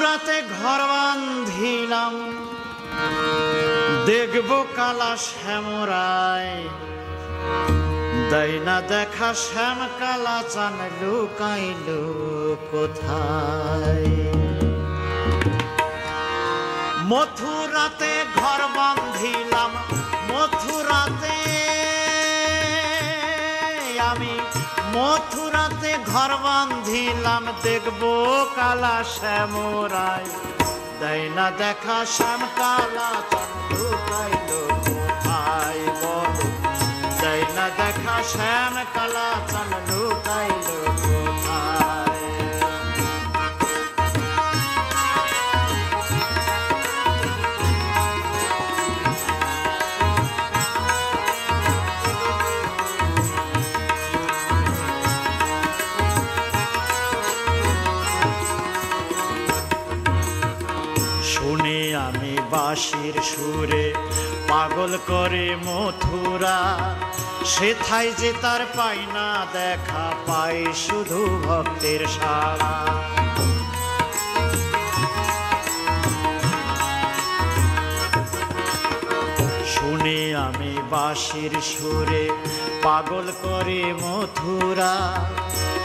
মথুরাতে ঘর বাঁধিলাম, দেখব কালা শ্যামরায়, দেয় না দেখা শ্যাম কালা চান লুকাইল কোথায়। মথুরাতে ঘর বাঁধিলাম, মথুরাতে আমি মথুরাতে ঘর বাঁধিলাম, দেখব কালা শ্যামরায়, দেয় না দেখা শ্যাম কালা চান লুকাইল কোথায়। বলো দেয় না দেখা শ্যাম কালা চান লুকাইল কোথায়। শুনে আমি বাঁশির সুরে পাগল করে মথুরা, সেথায় যে তার পাই না দেখা, পাই শুধু ভক্তের সাড়া। শুনে আমি বাঁশির সুরে পাগল করে মথুরা,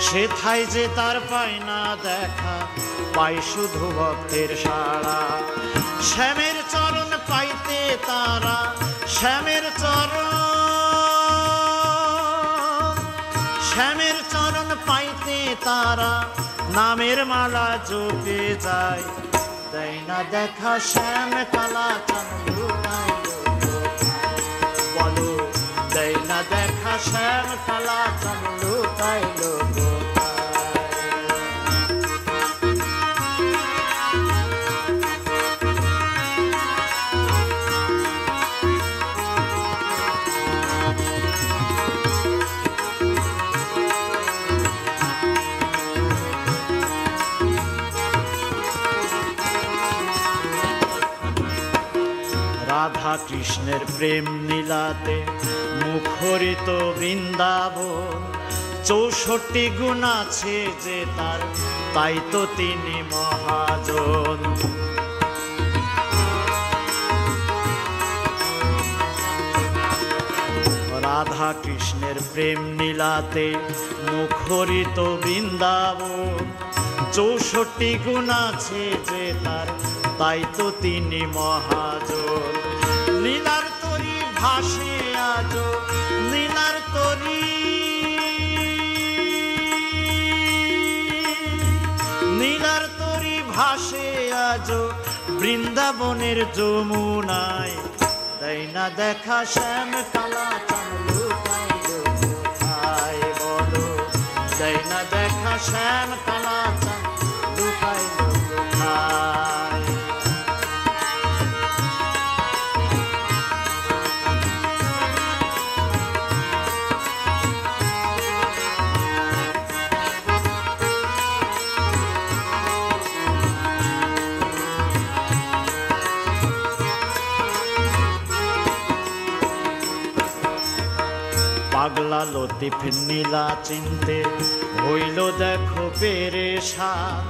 সেথায় যে তার পাই না দেখা, পাই শুধু ভক্তের সাড়া। শ্যামের চরণ পাইতে তারা, শ্যামের চরণ, শ্যামের চরণ পাইতে তারা, নামের মালা জপে যায়, দেয় না দেখা শ্যাম কালা চান লুকাইল কোথায়। বলো দেয় না দেখা শ্যাম কালা চান লুকাইল কোথায়। রাধা কৃষ্ণের প্রেম নীলাতে মুখরিত বৃন্দাবন, 64 গুণ আছে যে তার, তাই তো তিনি মহাজন। রাধা কৃষ্ণের প্রেম নীলাতে মুখরিত বৃন্দাবন, 64 গুণ আছে যে তার, তাই তো তিনি মহাজন। লীলার তরি ভাসে আজ, লীলার তরি, নীলার তরি ভাসে আজ বৃন্দাবনের যমুনায়, দেয় না দেখা শ্যাম কালা চান লুকাইল কোথায়। বলো দেয় না দেখা শ্যাম কালা চান লুকাইল কোথায়। পাগলা লতিফ নীলা চিনতে হইল দেখো পেরেশান,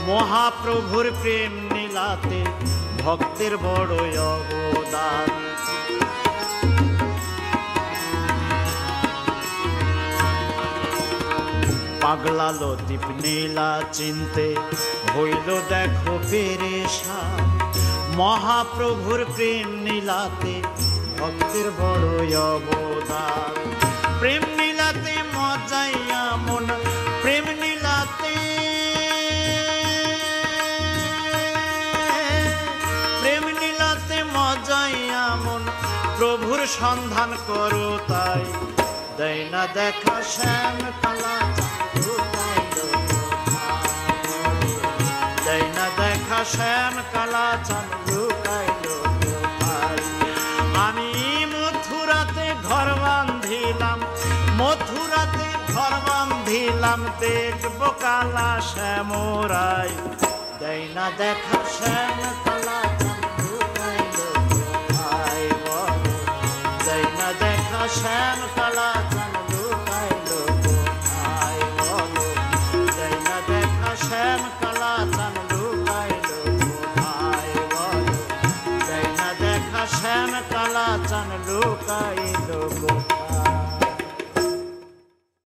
মহাপ্রভুর প্রেম নীলাতে ভক্তের বড় অবদান। পাগলা লতিফ নীলা চিনতে হইল দেখো পেরেশান, মহাপ্রভুর প্রেম নীলাতে ভক্তের বড় অবদান। প্রেম নীলাতে মজাইয়া মন, প্রেম নীলাতে, প্রেম নীলাতে মজাইয়া মন, প্রভুর সন্ধান করো তাই, দেয় না দেখা শ্যাম কালা চান লুকাইল কোথায়। দেয় না দেখা শ্যাম কালা চান লুকাইল কোথায়। আমি মথুরাতে ঘর বাঁধিলাম, মথুরাতে ঘর বাঁধিলাম, দেখব কালা শ্যামরায়, দেয় না দেখা শ্যাম কালা চান লুকাইল কোথায়। বলো দেয় না দেখা শ্যাম কালা চান লুকাইল কোথায়। বলো দেয় না দেখা শ্যাম কালা চান লুকাইল চান লুকাইল